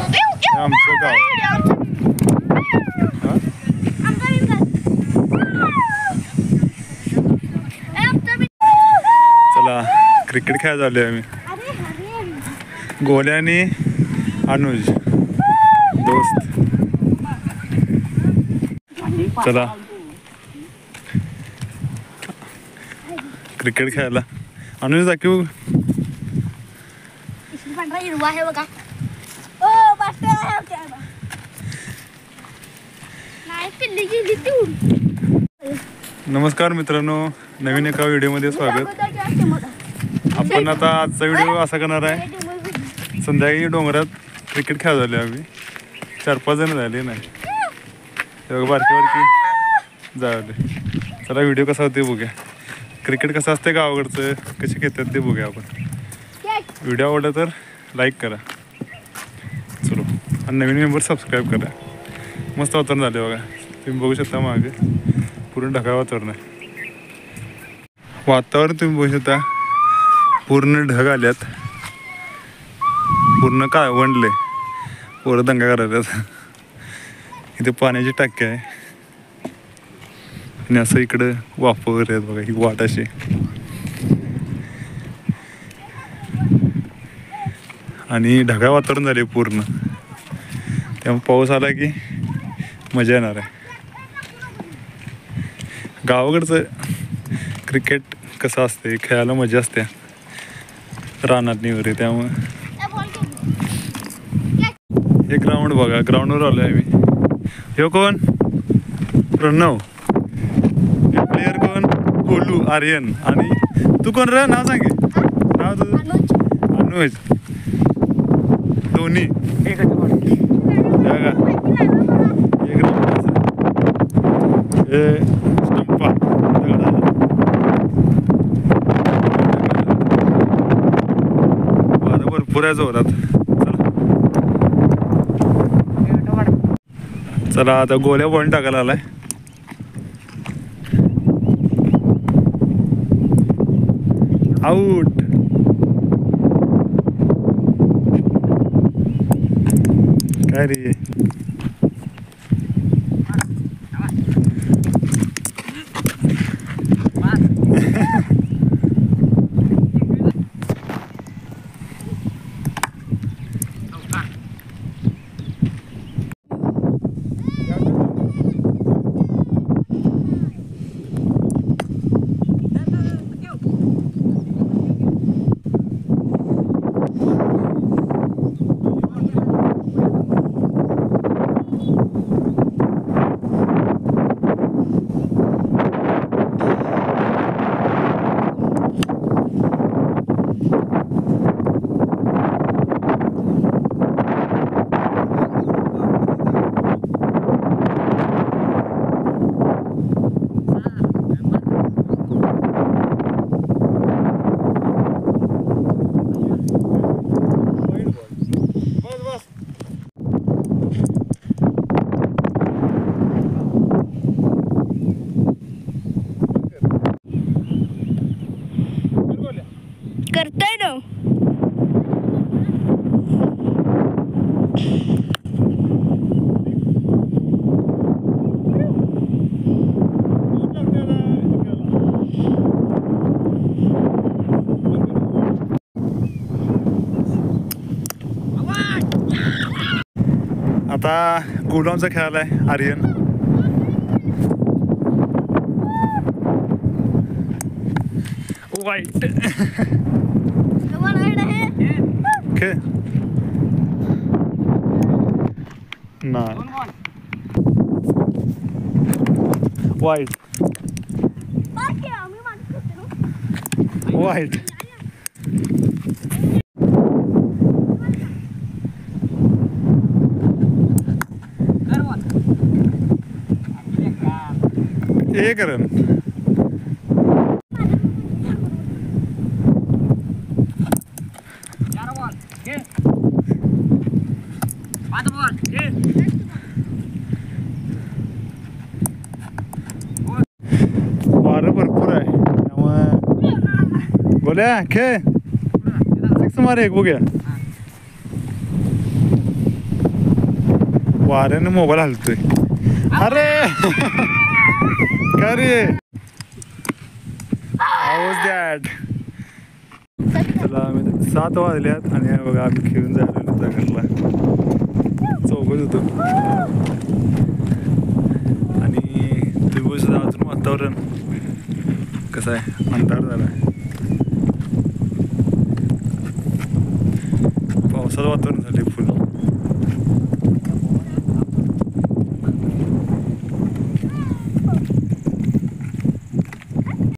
आमचं गाव. चला क्रिकेट खेळायला झालोय आम्ही. गोल्या आणि अनुज दोस्त. चला क्रिकेट खेळायला. अनुज दाखवू. नमस्कार मित्रांनो, नवीन एका व्हिडिओमध्ये स्वागत. आपण आता आजचा व्हिडिओ असा करणार आहे. संध्याकाळी डोंगरात क्रिकेट खेळायला झाले आम्ही. 4-5 जण झाले नाही तेव्हा बारकी बारकी झाले. चला व्हिडिओ कसा होते बघूया. क्रिकेट कसं असते गावाकडचं, कसे खेळतात ते बघूया आपण. व्हिडिओ आवडला तर लाईक करा. चलो आणि नवीन मेंबर सबस्क्राईब करा. मस्त वातावरण झाले बघा, तुम्ही बघू शकता. मागे पूर्ण ढगाळ वातावरण आहे. वातावरण तुम्ही बघू शकता, पूर्ण ढग आल्यात, पूर्ण काळवंडले, पोरं दंगा करायला. इथे पाण्याची टाकी आहे आणि असं इकडं वाफ वगैरे आहेत बघा. ही वाट अशी आणि ढगाळ वातावरण झाले पूर्ण. त्यामुळे पाऊस आला की मजा येणार आहे. गावाकडचं क्रिकेट कसं असते, खेळायला मजा असते रानातनी वगैरे. त्यामुळे हे ग्राउंड बघा, ग्राउंडवर आलो आहे मी. हे कोण? प्रणव. हे प्लेयर कोण? कोलू, आर्यन. आणि तू कोण रे? नाव सांगे. नाव तुझं? अनुज. धोनी. स्टंपा बरोबर पुऱ्या जोरात. चला आता गोल्या बॉल टाकायला आलाय. आऊट. काय रे? करतोय ना. आता गुलामचा खेळायला आहे आर्यन. वाईट खेळ नाही. वाईट वाईट. एक रन. वारं भरपूर आहे त्यामुळे बोल्या खेळ. 6 मार एक बघूया. वाऱ्याने मोबाईल हलतोय. अरे काय रे आवाज दॅट. चला आम्ही 7 वाजल्यात आणि बघा आम्ही खेळून जायला जागरला चौघच होतो. आणि तुम्ही सुद्धा अजून वातावरण कसं आहे, अंधार झाला आहे, पावसाचं वातावरण झाले फुल.